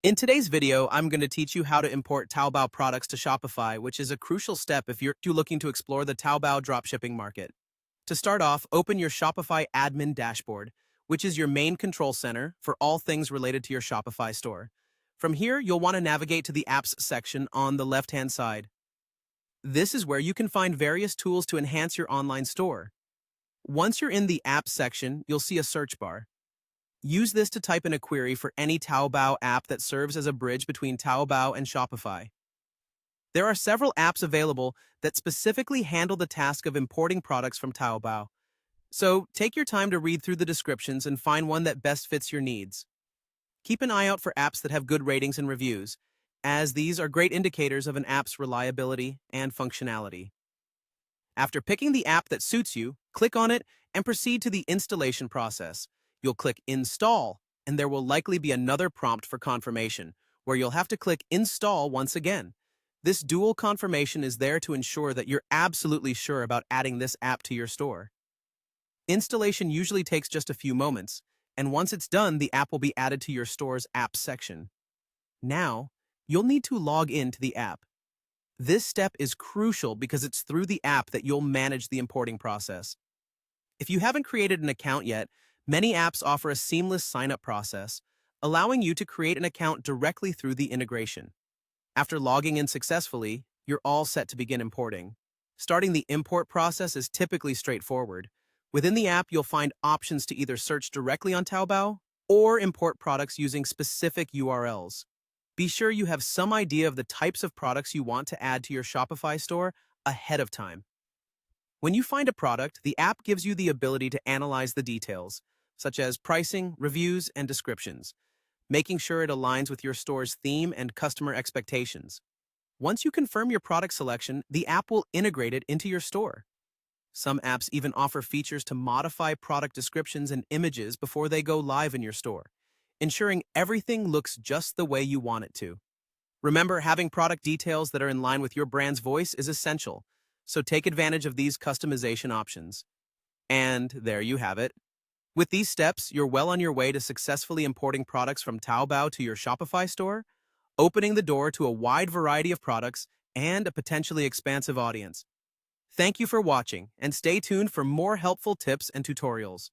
In today's video, I'm going to teach you how to import Taobao products to Shopify, which is a crucial step if you're looking to explore the Taobao dropshipping market. To start off, open your Shopify admin dashboard, which is your main control center for all things related to your Shopify store. From here, you'll want to navigate to the Apps section on the left-hand side. This is where you can find various tools to enhance your online store. Once you're in the Apps section, you'll see a search bar. Use this to type in a query for any Taobao app that serves as a bridge between Taobao and Shopify. There are several apps available that specifically handle the task of importing products from Taobao. So take your time to read through the descriptions and find one that best fits your needs. Keep an eye out for apps that have good ratings and reviews, as these are great indicators of an app's reliability and functionality. After picking the app that suits you, click on it and proceed to the installation process. You'll click Install, and there will likely be another prompt for confirmation, where you'll have to click Install once again. This dual confirmation is there to ensure that you're absolutely sure about adding this app to your store. Installation usually takes just a few moments, and once it's done, the app will be added to your store's Apps section. Now, you'll need to log in to the app. This step is crucial because it's through the app that you'll manage the importing process. If you haven't created an account yet, many apps offer a seamless sign-up process, allowing you to create an account directly through the integration. After logging in successfully, you're all set to begin importing. Starting the import process is typically straightforward. Within the app, you'll find options to either search directly on Taobao or import products using specific URLs. Be sure you have some idea of the types of products you want to add to your Shopify store ahead of time. When you find a product, the app gives you the ability to analyze the details, such as pricing, reviews, and descriptions, making sure it aligns with your store's theme and customer expectations. Once you confirm your product selection, the app will integrate it into your store. Some apps even offer features to modify product descriptions and images before they go live in your store, ensuring everything looks just the way you want it to. Remember, having product details that are in line with your brand's voice is essential, so take advantage of these customization options. And there you have it. With these steps, you're well on your way to successfully importing products from Taobao to your Shopify store, opening the door to a wide variety of products and a potentially expansive audience. Thank you for watching, and stay tuned for more helpful tips and tutorials.